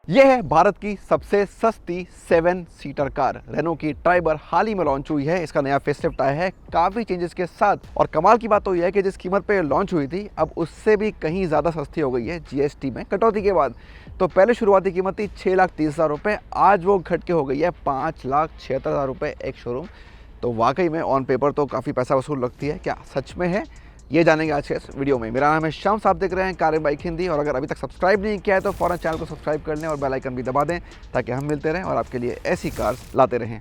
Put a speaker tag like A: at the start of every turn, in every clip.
A: यह है भारत की सबसे सस्ती 7 सीटर कार रेनो की ट्राइबर। हाल ही में लॉन्च हुई है। इसका नया फेसलिफ्ट आया है काफ़ी चेंजेस के साथ। और कमाल की बात तो यह है कि जिस कीमत पे लॉन्च हुई थी अब उससे भी कहीं ज़्यादा सस्ती हो गई है जीएसटी में कटौती के बाद। तो पहले शुरुआती कीमत थी 6,30,000 रुपये, आज वो घट के हो गई है 5,76,000 रुपये एक शोरूम। तो वाकई में ऑन पेपर तो काफ़ी पैसा वसूल लगती है। क्या सच में है? ये जानेंगे आज के इस वीडियो में। मेरा नाम है श्याम, आप देख रहे हैं कार एंड बाइक हिंदी। और अगर अभी तक सब्सक्राइब नहीं किया है तो फौरन चैनल को सब्सक्राइब कर लें और बेल आइकन भी दबा दें ताकि हम मिलते रहें और आपके लिए ऐसी कार्स लाते रहें।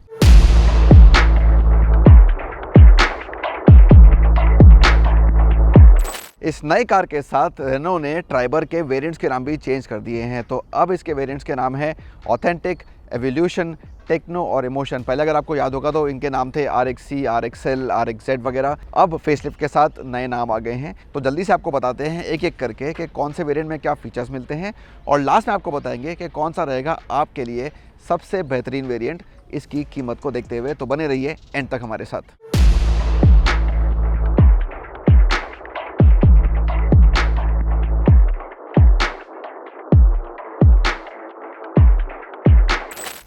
A: इस नई कार के साथ रेनो ने ट्राइबर के वेरिएंट्स के नाम भी चेंज कर दिए हैं। तो अब इसके वेरिएंट्स के नाम है ऑथेंटिक, एवोल्यूशन, टेक्नो और इमोशन। पहले अगर आपको याद होगा तो इनके नाम थे RXC, RXL, RXZ वगैरह। अब फेसलिफ्ट के साथ नए नाम आ गए हैं। तो जल्दी से आपको बताते हैं एक एक करके कि कौन से वेरिएंट में क्या फीचर्स मिलते हैं और लास्ट में आपको बताएंगे कि कौन सा रहेगा आपके लिए सबसे बेहतरीन वेरिएंट इसकी कीमत को देखते हुए। तो बने रहिए एंड तक हमारे साथ।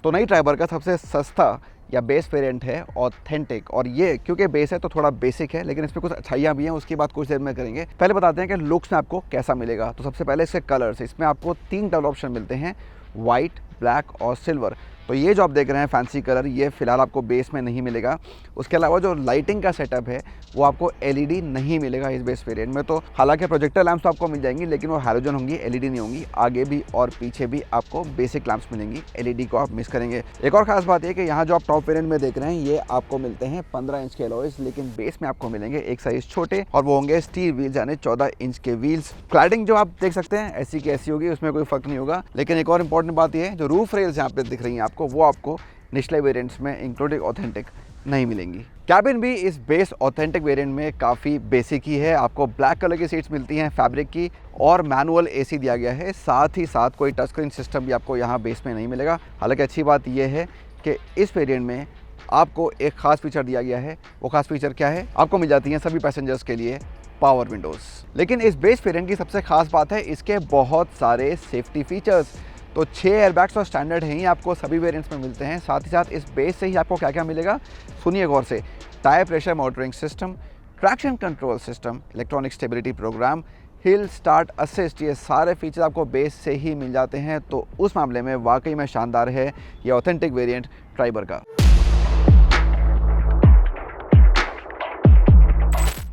A: तो नई ट्राइबर का सबसे सस्ता या बेस वेरिएंट है ऑथेंटिक। और ये क्योंकि बेस है तो थोड़ा बेसिक है, लेकिन इसमें कुछ अच्छाइयाँ भी हैं, उसकी बात कुछ देर में करेंगे। पहले बताते हैं कि लुक्स में आपको कैसा मिलेगा। तो सबसे पहले इसके कलर्स, इसमें आपको 3 कलर ऑप्शन मिलते हैं, वाइट, ब्लैक और सिल्वर। तो ये जो आप देख रहे हैं फैंसी कलर, ये फिलहाल आपको बेस में नहीं मिलेगा। उसके अलावा जो लाइटिंग का सेटअप है वो आपको LED नहीं मिलेगा इस बेस वेरिएंट में। तो हालांकि प्रोजेक्टर लैंप्स तो आपको मिल जाएंगी, लेकिन वो हैलोजन होंगी, LED नहीं होंगी। आगे भी और पीछे भी आपको बेसिक लैंप्स मिलेंगी, LED को आप मिस करेंगे। एक और खास बात है कि यहाँ जो आप टॉप वेरिएंट में देख रहे हैं ये आपको मिलते हैं 15 इंच के अलॉयज, लेकिन बेस में आपको मिलेंगे एक साइज छोटे और वो होंगे स्टील व्हील्स यानी 14 इंच के व्हील्स। क्लैडिंग जो आप देख सकते हैं ऐसी की ऐसी होगी, उसमें कोई फर्क नहीं होगा। लेकिन एक और इंपॉर्टेंट बात ये है, जो रूफ रेल्स यहाँ पे दिख रही हैं आपको, वो आपको निचले वेरिएंट्स में इंक्लूडिंग ऑथेंटिक नहीं मिलेंगी। कैबिन भी इस बेस ऑथेंटिक वेरिएंट में काफ़ी बेसिक ही है। आपको ब्लैक कलर की सीट्स मिलती हैं फैब्रिक की और मैनुअल AC दिया गया है। साथ ही साथ कोई टच स्क्रीन सिस्टम भी आपको यहाँ बेस में नहीं मिलेगा। हालांकि अच्छी बात यह है कि इस वेरिएंट में आपको एक खास फीचर दिया गया है। वो खास फीचर क्या है? आपको मिल जाती हैं सभी पैसेंजर्स के लिए पावर विंडोज़। लेकिन इस बेस वेरिएंट की सबसे खास बात है इसके बहुत सारे सेफ्टी फीचर्स। तो 6 एयरबैग्स और स्टैंडर्ड हैं ही आपको सभी वेरिएंट्स में मिलते हैं। साथ ही साथ इस बेस से ही आपको क्या क्या मिलेगा सुनिए गौर से। Tyre pressure monitoring system, traction control system, electronic stability programme, hill start assist, ये सारे फीचर आपको बेस से ही मिल जाते हैं। तो उस मामले में वाकई में शानदार है ये ऑथेंटिक वेरिएंट ट्राइबर का।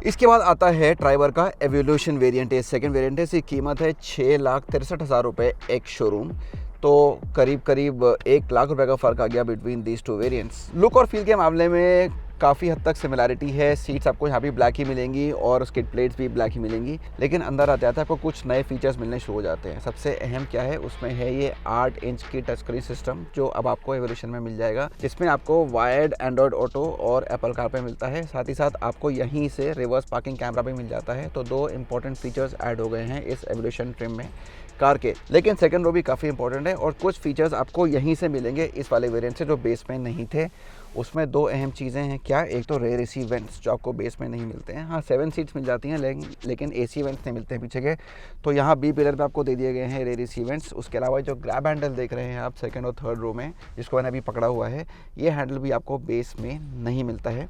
A: इसके बाद आता है ट्राइबर का एवोल्यूशन वेरिएंट। ये सेकंड वेरिएंट है। इसकी कीमत है 6,63,000 रुपये एक शोरूम। तो करीब करीब 1 लाख रुपए का फ़र्क आ गया between these two variants. Look और फील के मामले में काफ़ी हद तक सिमिलैरिटी है। सीट्स आपको यहाँ भी ब्लैक ही मिलेंगी और स्किड प्लेट्स भी ब्लैक ही मिलेंगी। लेकिन अंदर आते आते आपको कुछ नए फीचर्स मिलने शुरू हो जाते हैं। सबसे अहम क्या है उसमें है ये 8 इंच की टच स्क्रीन सिस्टम जो अब आपको एवोल्यूशन में मिल जाएगा, जिसमें आपको वायर्ड एंड्रॉयड ऑटो और एप्पल कारप्ले मिलता है। साथ ही साथ आपको यहीं से रिवर्स पार्किंग कैमरा भी मिल जाता है। तो 2 इंपॉर्टेंट फीचर्स ऐड हो गए हैं इस एवोल्यूशन ट्रिम में कार के। लेकिन सेकंड रो भी काफ़ी इंपॉर्टेंट है और कुछ फीचर्स आपको यहीं से मिलेंगे इस वाले वेरिएंट से जो बेस में नहीं थे। उसमें 2 अहम चीज़ें हैं। क्या? एक तो रेयर AC वेंट्स जो आपको बेस में नहीं मिलते हैं। हाँ, 7 सीट्स मिल जाती हैं लेकिन AC वेंट्स नहीं मिलते हैं पीछे के। तो यहाँ B पिलर पे आपको दे दिए गए हैं रेयर AC वेंट्स। उसके अलावा जो ग्रैब हैंडल देख रहे हैं आप सेकंड और थर्ड रो में, जिसको मैंने अभी पकड़ा हुआ है, ये हैंडल भी आपको बेस में नहीं मिलता है।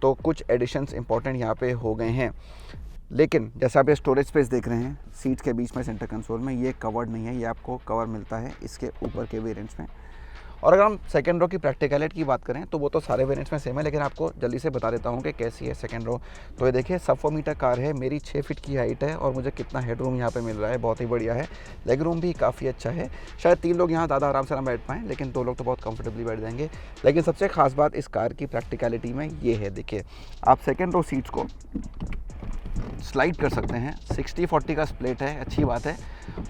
A: तो कुछ एडिशंस इंपॉर्टेंट यहाँ पे हो गए हैं। लेकिन जैसा आप ये स्टोरेज स्पेस देख रहे हैं सीट्स के बीच में सेंटर कंसोल में, ये कवर्ड नहीं है। ये आपको कवर मिलता है इसके ऊपर के वेरिएंट्स में। और अगर हम सेकंड रो की प्रैक्टिकलिटी की बात करें तो वो तो सारे वेरिएंट्स में सेम है, लेकिन आपको जल्दी से बता देता हूँ कि कैसी है सेकंड रो। तो ये देखिए, सब 4 मीटर कार है, मेरी 6 फीट की हाइट है और मुझे कितना हेडरूम यहाँ पे मिल रहा है, बहुत ही बढ़िया है। लेग रूम भी काफ़ी अच्छा है। शायद 3 लोग यहाँ ज़्यादा आराम से ना बैठ पाएँ, लेकिन 2 लोग तो बहुत कंफर्टेबली बैठ जाएंगे। लेकिन सबसे खास बात इस कार की प्रैक्टिकलिटी में ये है, देखिए आप सेकेंड रो सीट्स को स्लाइड कर सकते हैं। 60-40 का स्प्लिट है, अच्छी बात है।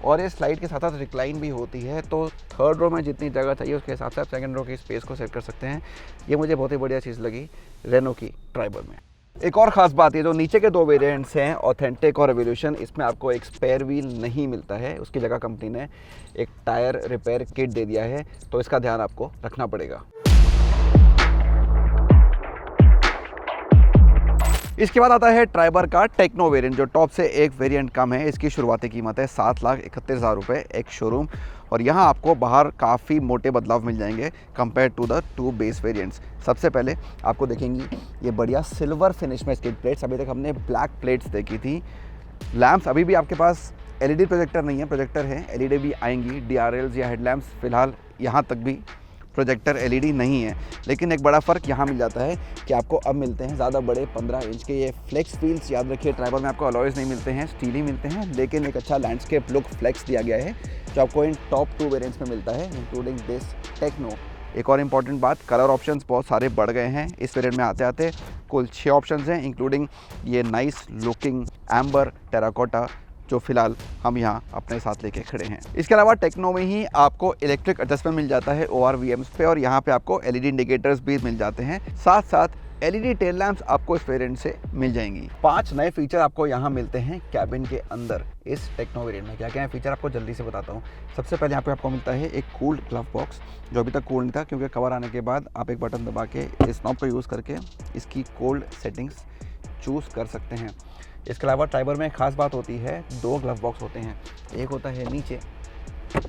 A: और ये स्लाइड के साथ साथ रिक्लाइन भी होती है। तो थर्ड रो में जितनी जगह चाहिए उसके हिसाब से आप सेकंड रो की स्पेस को सेट कर सकते हैं। ये मुझे बहुत ही बढ़िया चीज़ लगी रेनो की ट्राइबर में। एक और ख़ास बात, ये जो नीचे के 2 वेरिएंट्स हैं ऑथेंटिक और एवोल्यूशन, इसमें आपको एक स्पेयर व्हील नहीं मिलता है। उसकी जगह कंपनी ने एक टायर रिपेयर किट दे दिया है, तो इसका ध्यान आपको रखना पड़ेगा। इसके बाद आता है ट्राइबर का टेक्नो वेरिएंट, जो टॉप से एक वेरिएंट कम है। इसकी शुरुआती कीमत है 7,31,000 रुपये एक शोरूम। और यहाँ आपको बाहर काफ़ी मोटे बदलाव मिल जाएंगे compare to the two base variants. सबसे पहले आपको देखेंगी ये बढ़िया सिल्वर फिनिश में स्किड प्लेट्स। अभी तक हमने ब्लैक प्लेट्स देखी थी। लैंप्स अभी भी आपके पास एलईडी प्रोजेक्टर नहीं है, प्रोजेक्टर है, एलईडी भी आएंगी। डीआरएल्स या हेडलैम्प्स फ़िलहाल यहाँ तक भी प्रोजेक्टर एलईडी नहीं है। लेकिन एक बड़ा फ़र्क यहाँ मिल जाता है कि आपको अब मिलते हैं ज़्यादा बड़े 15 इंच के ये फ्लेक्स व्हील्स। याद रखिए ट्राइबर में आपको अलॉयज़ नहीं मिलते हैं, स्टील ही मिलते हैं, लेकिन एक अच्छा लैंडस्केप लुक फ्लेक्स दिया गया है जो आपको इन टॉप 2 वेरिएंट्स में मिलता है, इंक्लूडिंग दिस टेक्नो। एक और इम्पॉर्टेंट बात, कलर ऑप्शंस बहुत सारे बढ़ गए हैं इस वेरिएंट में आते आते। कुल 6 ऑप्शंस हैं, इंक्लूडिंग ये नाइस लुकिंग एम्बर टेराकोटा जो फिलहाल हम यहाँ अपने साथ लेके खड़े हैं। इसके अलावा टेक्नो में ही आपको इलेक्ट्रिक एडजस्टमेंट मिल जाता है ORVMs पे, और यहाँ पे आपको LED इंडिकेटर्स भी मिल जाते हैं। साथ साथ LED टेल लैंप्स आपको इस वेरिएंट से मिल जाएंगी। 5 नए फीचर आपको यहाँ मिलते हैं कैबिन के अंदर इस टेक्नो वेरिएंट में। क्या क्या है फीचर आपको जल्दी से बताता हूँ। सबसे पहले यहाँ पे आपको मिलता है एक कूल्ड ग्लव बॉक्स, जो अभी तक कूल्ड नहीं था, क्योंकि कवर आने के बाद आप एक बटन दबा के इस नॉब को यूज़ करके इसकी कोल्ड सेटिंग्स चूज़ कर सकते हैं। इसके अलावा ट्राइबर में एक खास बात होती है, 2 ग्लव बॉक्स होते हैं, एक होता है नीचे,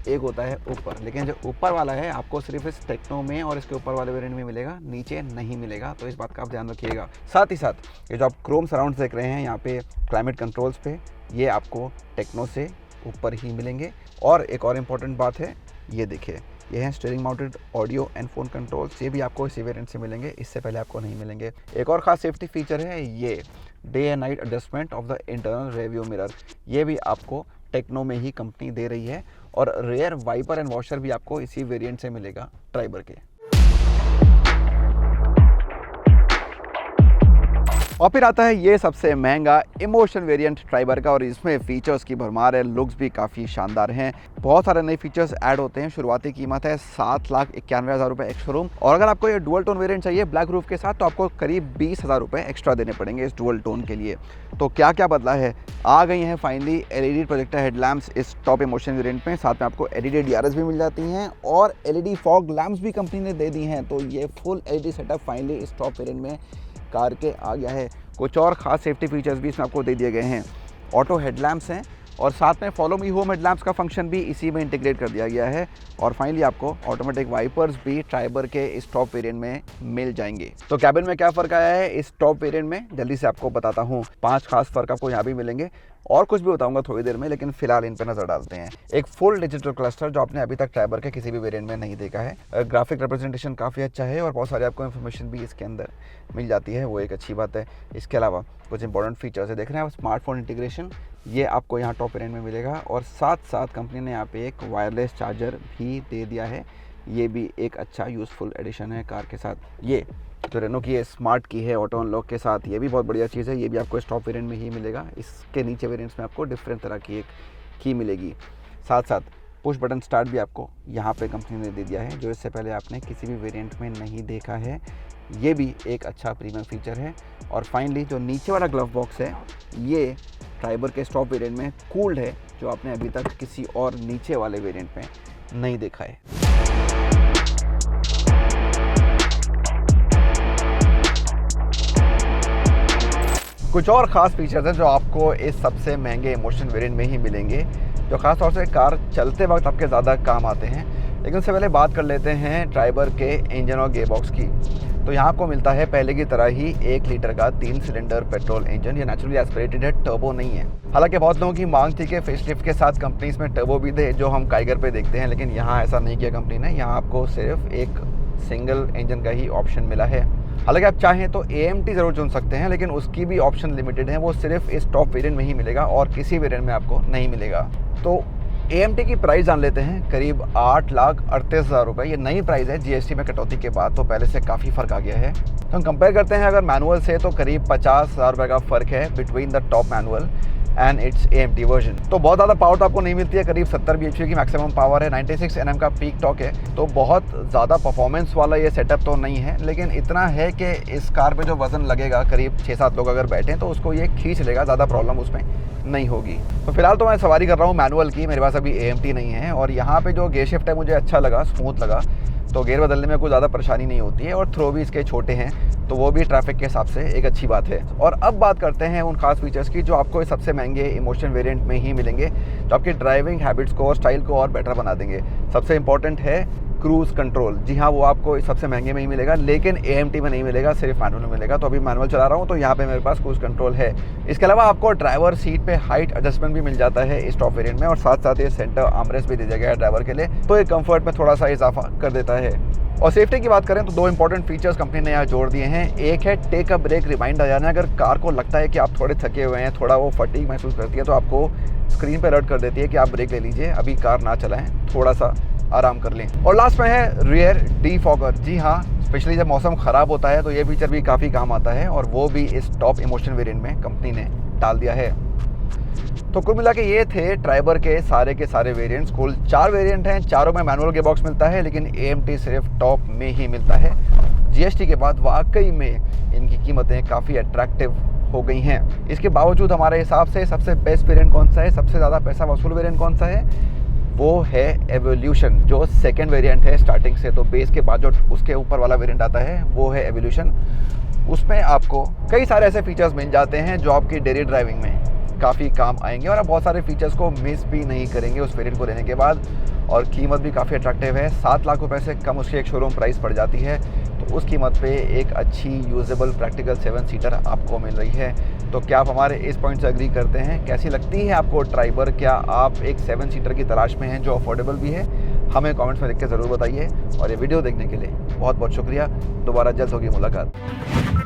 A: एक होता है ऊपर। लेकिन जो ऊपर वाला है आपको सिर्फ इस टेक्नो में और इसके ऊपर वाले वेरिएंट में मिलेगा, नीचे नहीं मिलेगा, तो इस बात का आप ध्यान रखिएगा। साथ ही साथ ये जो आप क्रोम सराउंड्स देख रहे हैं यहाँ पे क्लाइमेट कंट्रोल्स पे, ये आपको टेक्नो से ऊपर ही मिलेंगे। और एक और इम्पॉर्टेंट बात है, ये देखिए ये हैं steering mounted audio and phone controls, ये भी आपको इसी वेरिएंट से मिलेंगे, इससे पहले आपको नहीं मिलेंगे। एक और ख़ास सेफ्टी फीचर है ये day and night adjustment of the internal rearview mirror, ये भी आपको टेक्नो में ही कंपनी दे रही है। और रेयर वाइपर एंड वॉशर भी आपको इसी वेरिएंट से मिलेगा ट्राइबर के। और फिर आता है ये सबसे महंगा इमोशन वेरिएंट ट्राइबर का, और इसमें फीचर्स की भरमार है, लुक्स भी काफ़ी शानदार हैं, बहुत सारे नए फीचर्स ऐड होते हैं। शुरुआती कीमत है 7,91,000 रुपये एक शोरूम। और अगर आपको ये डुअल टोन वेरिएंट चाहिए ब्लैक रूफ के साथ, तो आपको करीब 20,000 रुपये एक्स्ट्रा देने पड़ेंगे इस डुअल टोन के लिए। तो क्या क्या बदला है, आ गई हैं फाइनली LED प्रोजेक्टर हेडलैम्प्स इस टॉप इमोशन वेरिएंट में। साथ में आपको LED DRS भी मिल जाती हैं और LED फॉग लैम्प्स भी कंपनी ने दे दी हैं। तो ये फुल LED सेटअप फाइनली इस टॉप वेरिएंट में कार के आ गया है। कुछ और ख़ास सेफ्टी फीचर्स भी इसमें आपको दे दिए गए हैं। ऑटो हेडलैम्प्स हैं और साथ में फॉलो मी होम हेडलैम्प्स का फंक्शन भी इसी में इंटीग्रेट कर दिया गया है। और फाइनली आपको ऑटोमेटिक वाइपर्स भी ट्राइबर के इस टॉप वेरिएंट में मिल जाएंगे। तो कैबिन में क्या फ़र्क आया है इस टॉप वेरिएंट में, जल्दी से आपको बताता हूँ। 5 खास फ़र्क आपको यहाँ भी मिलेंगे, और कुछ भी बताऊंगा थोड़ी देर में, लेकिन फिलहाल इन पर नज़र डालते हैं। एक फुल डिजिटल क्लस्टर जो आपने अभी तक ट्राइबर के किसी भी वेरिएंट में नहीं देखा है। ग्राफिक रिप्रेजेंटेशन काफ़ी अच्छा है और बहुत सारी आपको इन्फॉर्मेशन भी इसके अंदर मिल जाती है, वो एक अच्छी बात है। इसके अलावा कुछ इंपॉर्टेंट फीचर्स है, देख रहे हैं आप, स्मार्टफोन इंटीग्रेशन, ये आपको यहाँ टॉप वेरिएंट में मिलेगा। और साथ साथ कंपनी ने यहाँ पे एक वायरलेस चार्जर भी दे दिया है, ये भी एक अच्छा यूज़फुल एडिशन है कार के साथ। ये जो रेनो की स्मार्ट की है ऑटो अनलॉक के साथ, ये भी बहुत बढ़िया चीज़ है, ये भी आपको इस टॉप वेरिएंट में ही मिलेगा। इसके नीचे वेरिएंट्स में आपको डिफरेंट तरह की एक की मिलेगी। साथ साथ पुश बटन स्टार्ट भी आपको यहाँ पे कंपनी ने दे दिया है, जो इससे पहले आपने किसी भी वेरिएंट में नहीं देखा है, ये भी एक अच्छा प्रीमियम फीचर है। और फाइनली जो नीचे वाला ग्लव बॉक्स है, ये ट्राइबर के टॉप वेरिएंट में कूल्ड है, जो आपने अभी तक किसी और नीचे वाले वेरिएंट में नहीं देखा है। कुछ और ख़ास फीचर्स हैं जो आपको इस सबसे महंगे इमोशन वेरिएंट में ही मिलेंगे, जो ख़ास तौर से कार चलते वक्त आपके ज़्यादा काम आते हैं। लेकिन उससे पहले बात कर लेते हैं ट्राइबर के इंजन और गियर बॉक्स की। तो यहाँ आपको मिलता है पहले की तरह ही 1 लीटर का 3 सिलेंडर पेट्रोल इंजन। ये नेचुरली एस्पिरेटेड है, टर्बो नहीं है। हालांकि बहुत लोगों की मांग थी कि फेसलिफ्ट के साथ कंपनी इसमें टर्बो भी दे, जो हम काइगर पे देखते हैं, लेकिन यहाँ ऐसा नहीं किया कंपनी ने। यहाँ आपको सिर्फ एक सिंगल इंजन का ही ऑप्शन मिला है। हालांकि आप चाहें तो AMT ज़रूर चुन सकते हैं, लेकिन उसकी भी ऑप्शन लिमिटेड है, वो सिर्फ इस टॉप वेरिएंट में ही मिलेगा और किसी वेरिएंट में आपको नहीं मिलेगा। तो AMT की प्राइस जान लेते हैं, करीब 8,38,000 रुपये। ये नई प्राइस है GST में कटौती के बाद, तो पहले से काफ़ी फ़र्क आ गया है। तो हम कंपेयर करते हैं अगर मैनुअल से, तो करीब 50,000 रुपये का फ़र्क है between the top manual and it's AMT version. तो बहुत ज़्यादा पावर तो आपको नहीं मिलती है, करीब 70 bhp की मैक्सिमम पावर है, 96 Nm का पीक टॉक है। तो बहुत ज़्यादा परफॉर्मेंस वाला ये सेटअप तो नहीं है, लेकिन इतना है कि इस कार पे जो वज़न लगेगा, करीब 6-7 लोग अगर बैठें तो उसको ये खींच लेगा, ज़्यादा प्रॉब्लम उसमें नहीं होगी। तो फिलहाल तो मैं सवारी कर रहा हूँ मैनुअल की, मेरे पास अभी AMT नहीं है। और यहाँ पे जो गियर शिफ्ट है मुझे अच्छा लगा, स्मूथ लगा, तो गियर बदलने में कोई ज़्यादा परेशानी नहीं होती है। और थ्रो भी इसके छोटे हैं, तो वो भी ट्रैफिक के हिसाब से एक अच्छी बात है। और अब बात करते हैं उन खास फीचर्स की जो आपको सबसे महंगे इमोशन वेरिएंट में ही मिलेंगे, जो आपकी ड्राइविंग हैबिट्स को और स्टाइल को और बेटर बना देंगे। सबसे इंपॉर्टेंट है क्रूज़ कंट्रोल। जी हाँ, वो आपको सबसे महंगे में ही मिलेगा, लेकिन AMT में नहीं मिलेगा, सिर्फ मैनुअल में मिलेगा। तो अभी मैनुअल चला रहा हूँ तो यहाँ पे मेरे पास क्रूज़ कंट्रोल है। इसके अलावा आपको ड्राइवर सीट पे हाइट एडजस्टमेंट भी मिल जाता है इस टॉप वेरिएंट में, और साथ साथ ये सेंटर आर्मरेस्ट भी दे दिया गया है ड्राइवर के लिए, तो ये कंफर्ट में थोड़ा सा इजाफा कर देता है। और सेफ्टी की बात करें तो 2 इंपॉर्टेंट फीचर्स कंपनी ने यहाँ जोड़ दिए हैं। एक है टेक अ ब्रेक रिमाइंडर, यानी अगर कार को लगता है कि आप थोड़े थके हुए हैं, थोड़ा वो फटीग महसूस करती है, तो आपको स्क्रीन पर अलर्ट कर देती है कि आप ब्रेक ले लीजिए, अभी कार ना चलाएं, थोड़ा सा आराम कर लें। और लास्ट में है रियर डीफॉगर। जी हाँ, स्पेशली जब मौसम ख़राब होता है तो ये फीचर भी काफ़ी काम आता है, और वो भी इस टॉप इमोशन वेरिएंट में कंपनी ने डाल दिया है। तो कुल मिला के ये थे ट्राइबर के सारे वेरिएंट्स। कुल 4 वेरिएंट हैं, चारों में मैनुअल गियर बॉक्स मिलता है, लेकिन AMT सिर्फ टॉप में ही मिलता है। GST के बाद वाकई में इनकी कीमतें काफ़ी अट्रैक्टिव हो गई हैं। इसके बावजूद हमारे हिसाब से सबसे बेस्ट वेरिएंट कौन सा है, सबसे ज़्यादा पैसा वसूल वेरिएंट कौन सा है, वो है एवोल्यूशन, जो सेकेंड वेरिएंट है स्टार्टिंग से। तो बेस के बाद जो उसके ऊपर वाला वेरिएंट आता है वो है एवोल्यूशन। उसमें आपको कई सारे ऐसे फीचर्स मिल जाते हैं जो आपकी डेली ड्राइविंग में काफ़ी काम आएंगे, और आप बहुत सारे फीचर्स को मिस भी नहीं करेंगे उस वेरिएंट को लेने के बाद। और कीमत भी काफ़ी अट्रैक्टिव है, 7 लाख रुपए से कम उसकी एक शोरूम प्राइस पड़ जाती है। तो उस कीमत पे एक अच्छी यूजेबल प्रैक्टिकल 7 सीटर आपको मिल रही है। तो क्या आप हमारे इस पॉइंट से एग्री करते हैं? कैसी लगती है आपको ट्राइबर? क्या आप एक 7 सीटर की तलाश में हैं जो अफोर्डेबल भी है? हमें कमेंट्स में लिख के ज़रूर बताइए। और ये वीडियो देखने के लिए बहुत बहुत शुक्रिया। दोबारा जल्द होगी मुलाकात।